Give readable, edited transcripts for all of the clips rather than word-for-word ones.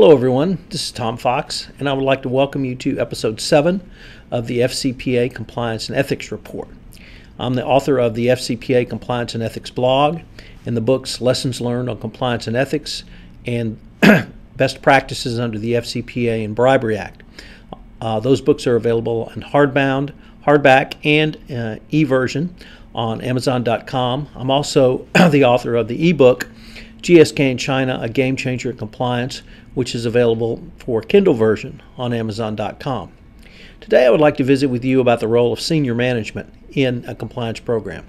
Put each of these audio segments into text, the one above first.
Hello everyone, this is Tom Fox, and I would like to welcome you to episode 7 of the FCPA Compliance and Ethics Report. I'm the author of the FCPA Compliance and Ethics blog and the books Lessons Learned on Compliance and Ethics and Best Practices under the FCPA and Bribery Act. Those books are available in hardback, and e-version on Amazon.com. I'm also the author of the ebook GSK in China, A Game Changer in Compliance, which is available for Kindle version on Amazon.com. Today I would like to visit with you about the role of senior management in a compliance program.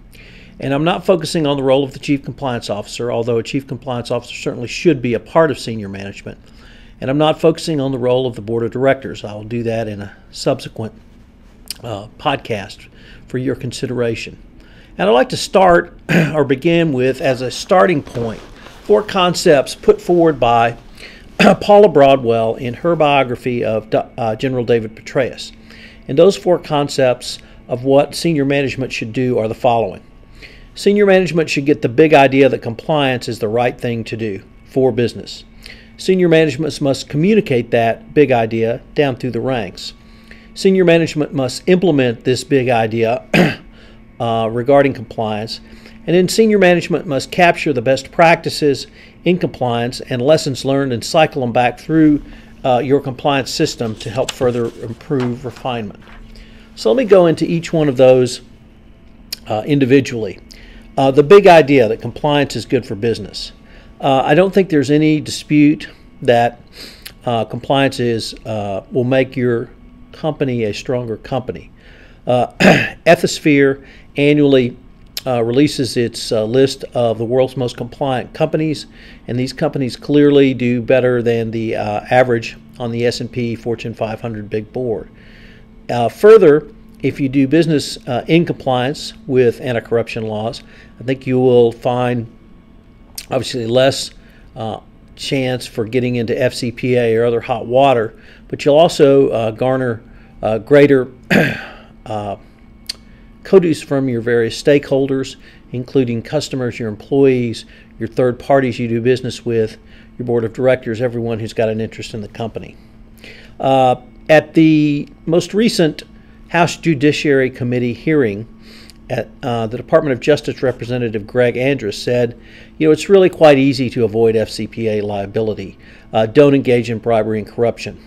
And I'm not focusing on the role of the Chief Compliance Officer, although a Chief Compliance Officer certainly should be a part of senior management. And I'm not focusing on the role of the Board of Directors. I will do that in a subsequent podcast for your consideration. And I'd like to start or begin with, as a starting point, 4 concepts put forward by Paula Broadwell in her biography of General David Petraeus. And those 4 concepts of what senior management should do are the following. Senior management should get the big idea that compliance is the right thing to do for business. Senior management must communicate that big idea down through the ranks. Senior management must implement this big idea regarding compliance. And then senior management must capture the best practices in compliance and lessons learned and cycle them back through your compliance system to help further improve refinement. So let me go into each one of those individually. The big idea that compliance is good for business. I don't think there's any dispute that compliance will make your company a stronger company. Ethisphere annually releases its list of the world's most compliant companies, and these companies clearly do better than the average on the S&P Fortune 500 Big Board. Further, if you do business in compliance with anti-corruption laws, I think you will find obviously less chance for getting into FCPA or other hot water, but you'll also garner greater kudos from your various stakeholders, including customers, your employees, your third parties you do business with, your board of directors, everyone who's got an interest in the company. At the most recent House Judiciary Committee hearing, the Department of Justice Representative Greg Andrus said, it's really quite easy to avoid FCPA liability. Don't engage in bribery and corruption.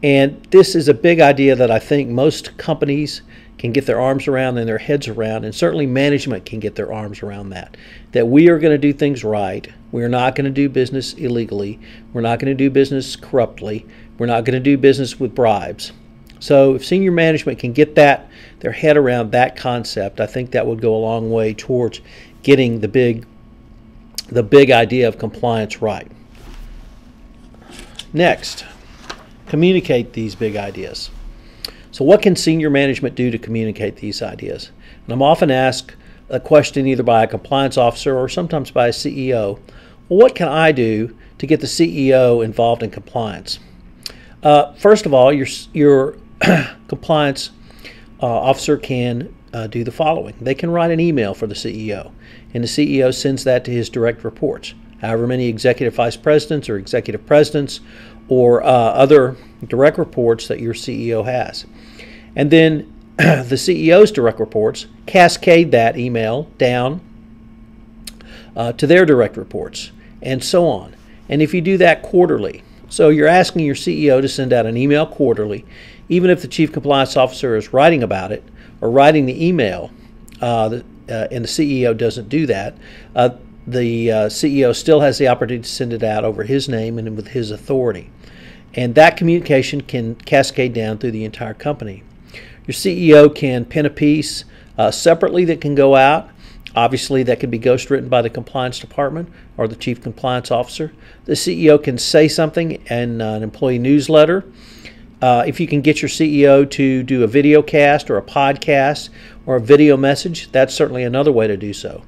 And this is a big idea that I think most companies can get their arms around and their heads around, and certainly management can get their arms around that we are going to do things right. We're not going to do business illegally. We're not going to do business corruptly. We're not going to do business with bribes. So if senior management can get their head around that concept, I think that would go a long way towards getting the big idea of compliance right. Next, communicate these big ideas. So what can senior management do to communicate these ideas? And I'm often asked a question either by a compliance officer or sometimes by a CEO. Well, what can I do to get the CEO involved in compliance? First of all, your compliance officer can do the following. They can write an email for the CEO, and the CEO sends that to his direct reports. However many executive vice presidents or executive presidents or other direct reports that your CEO has. And then the CEO's direct reports cascade that email down to their direct reports, and so on. And if you do that quarterly, so you're asking your CEO to send out an email quarterly, even if the Chief Compliance Officer is writing about it or writing the email, and the CEO doesn't do that, the CEO still has the opportunity to send it out over his name and with his authority. And that communication can cascade down through the entire company. Your CEO can pen a piece separately that can go out. Obviously, that could be ghostwritten by the compliance department or the chief compliance officer. The CEO can say something in an employee newsletter. If you can get your CEO to do a video cast or a podcast or a video message, that's certainly another way to do so.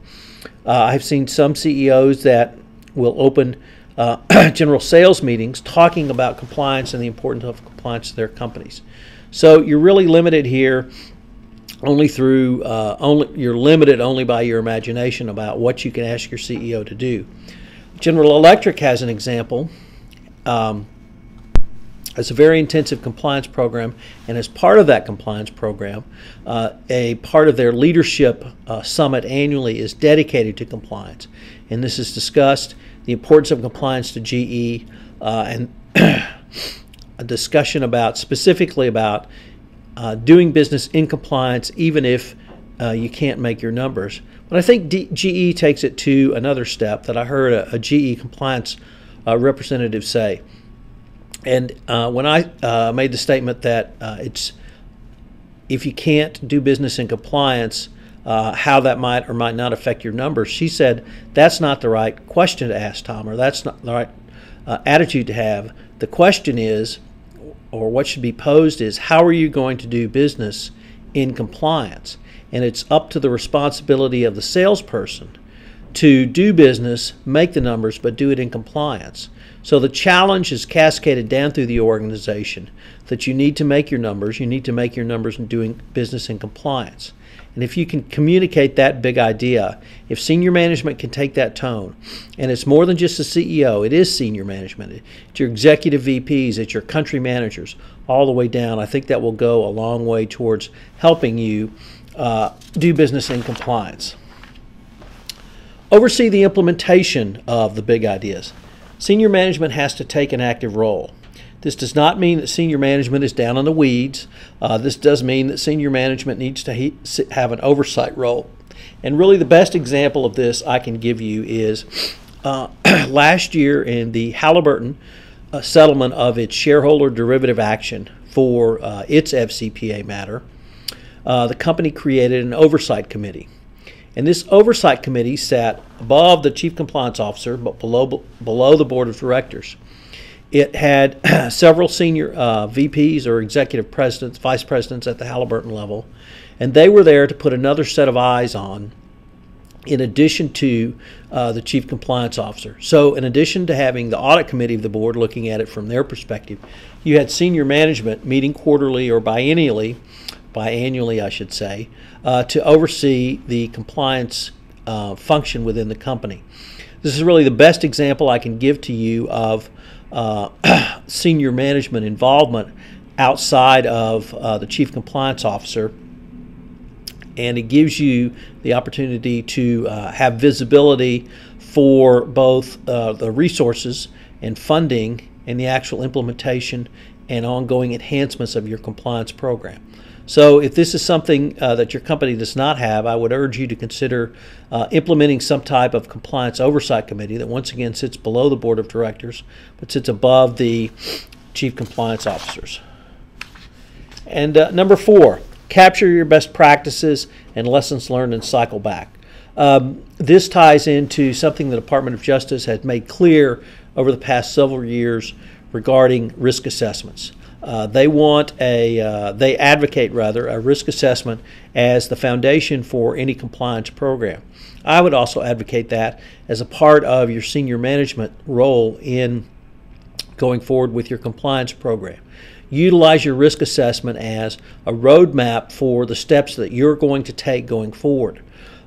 I've seen some CEOs that will open general sales meetings talking about compliance and the importance of compliance to their companies. So you're really limited here only through you're limited only by your imagination about what you can ask your CEO to do. General Electric has an example It's a very intensive compliance program, and as part of that compliance program, a part of their leadership summit annually is dedicated to compliance. And this is discussed, the importance of compliance to GE, and a discussion about, specifically about doing business in compliance even if you can't make your numbers. But I think GE takes it to another step that I heard a GE compliance representative say. And when I made the statement that it's, if you can't do business in compliance, how that might or might not affect your numbers, she said, that's not the right question to ask, Tom, or that's not the right attitude to have. The question is, or what should be posed is, how are you going to do business in compliance? And it's up to the responsibility of the salesperson to do business, make the numbers, but do it in compliance. So the challenge is cascaded down through the organization that you need to make your numbers. You need to make your numbers in doing business in compliance. And if you can communicate that big idea, if senior management can take that tone, and it's more than just the CEO, it is senior management. It's your executive VPs, it's your country managers, all the way down. I think that will go a long way towards helping you do business in compliance. Oversee the implementation of the big ideas. Senior management has to take an active role. This does not mean that senior management is down in the weeds. This does mean that senior management needs to have an oversight role. And really the best example of this I can give you is last year in the Halliburton settlement of its shareholder derivative action for its FCPA matter, the company created an oversight committee. And this oversight committee sat above the chief compliance officer, but below the board of directors. It had several senior VPs or executive presidents, vice presidents at the Halliburton level, and they were there to put another set of eyes on, in addition to the chief compliance officer. So in addition to having the audit committee of the board looking at it from their perspective, you had senior management meeting quarterly or biannually I should say, to oversee the compliance function within the company. This is really the best example I can give to you of senior management involvement outside of the chief compliance officer, and it gives you the opportunity to have visibility for both the resources and funding and the actual implementation and ongoing enhancements of your compliance program. So if this is something that your company does not have, I would urge you to consider implementing some type of compliance oversight committee that once again sits below the board of directors but sits above the chief compliance officers. And number 4, capture your best practices and lessons learned and cycle back. This ties into something the Department of Justice has made clear over the past several years regarding risk assessments. They advocate a risk assessment as the foundation for any compliance program. I would also advocate that as a part of your senior management role in going forward with your compliance program. Utilize your risk assessment as a roadmap for the steps that you're going to take going forward.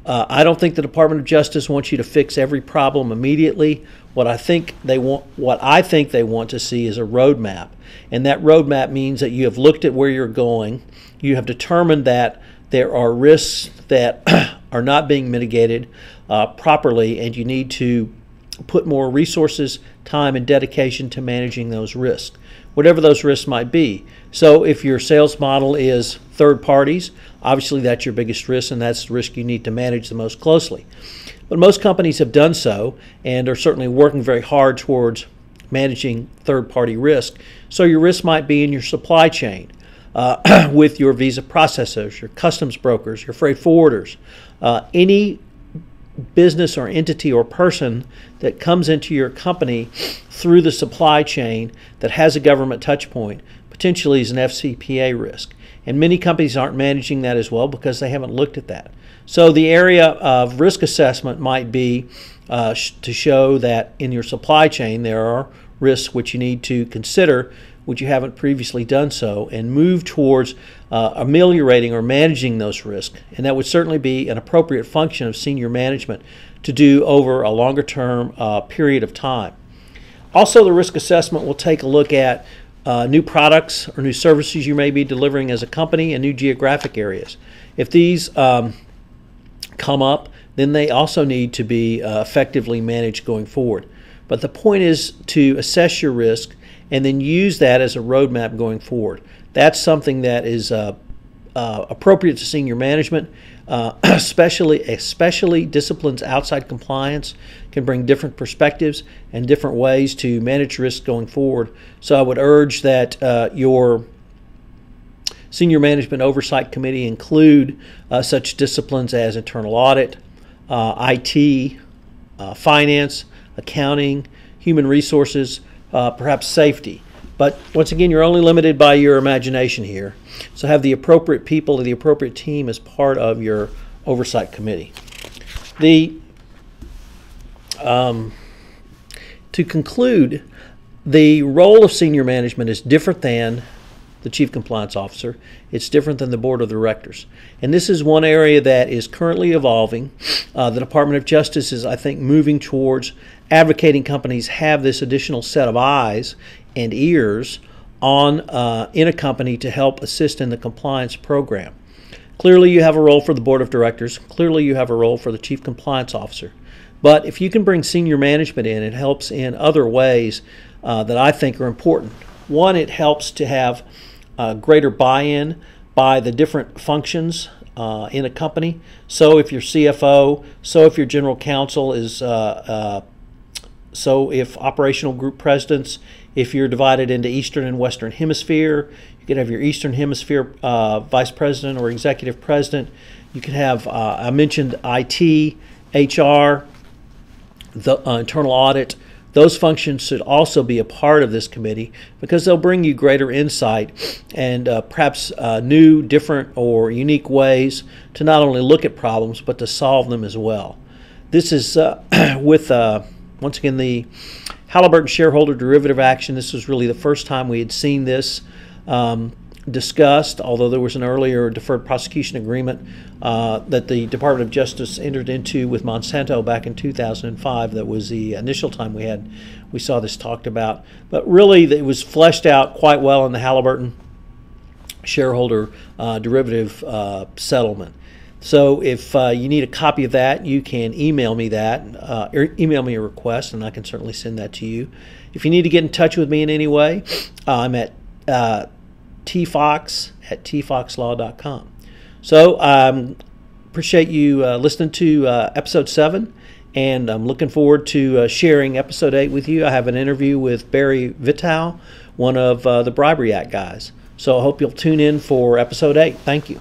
I don't think the Department of Justice wants you to fix every problem immediately. What I think they want to see is a roadmap, and that roadmap means that you have looked at where you're going, you have determined that there are risks that are not being mitigated properly, and you need to put more resources, time, and dedication to managing those risks, whatever those risks might be. So if your sales model is third parties, obviously that's your biggest risk, and that's the risk you need to manage the most closely. But most companies have done so and are certainly working very hard towards managing third-party risk. So your risk might be in your supply chain with your visa processors, your customs brokers, your freight forwarders, any business or entity or person that comes into your company through the supply chain that has a government touch point potentially is an FCPA risk. And many companies aren't managing that as well because they haven't looked at that. So the area of risk assessment might be to show that in your supply chain there are risks which you need to consider, which you haven't previously done so, and move towards ameliorating or managing those risks. And that would certainly be an appropriate function of senior management to do over a longer term period of time. Also, the risk assessment will take a look at new products or new services you may be delivering as a company, and new geographic areas. If these come up, then they also need to be effectively managed going forward. But the point is to assess your risk and then use that as a roadmap going forward. That's something that is appropriate to senior management, especially disciplines outside compliance can bring different perspectives and different ways to manage risk going forward. So I would urge that your senior management oversight committee include such disciplines as internal audit, IT, finance, accounting, human resources, perhaps safety. But once again, you're only limited by your imagination here. So have the appropriate people or the appropriate team as part of your oversight committee. To conclude, the role of senior management is different than the Chief Compliance Officer. It's different than the Board of Directors. And this is one area that is currently evolving. The Department of Justice is, I think, moving towards advocating companies have this additional set of eyes and ears on in a company to help assist in the compliance program. Clearly you have a role for the Board of Directors. Clearly you have a role for the Chief Compliance Officer. But if you can bring senior management in, it helps in other ways that I think are important. One, it helps to have greater buy-in by the different functions in a company. So if your CFO, so if your general counsel is, so if operational group presidents, if you're divided into Eastern and Western Hemisphere, you could have your Eastern Hemisphere Vice President or Executive President. You could have, I mentioned IT, HR, the internal audit. Those functions should also be a part of this committee because they'll bring you greater insight and perhaps new, different, or unique ways to not only look at problems but to solve them as well. This is with, once again, the Halliburton shareholder derivative action. This was really the first time we had seen this discussed, although there was an earlier deferred prosecution agreement that the Department of Justice entered into with Monsanto back in 2005. That was the initial time we saw this talked about. But really, it was fleshed out quite well in the Halliburton shareholder derivative settlement. So if you need a copy of that, you can email me that, or email me a request, and I can certainly send that to you. If you need to get in touch with me in any way, I'm at tfox@tfoxlaw.com. So appreciate you listening to episode 7, and I'm looking forward to sharing episode 8 with you. I have an interview with Barry Vitale, one of the Bribery Act guys. So I hope you'll tune in for episode 8. Thank you.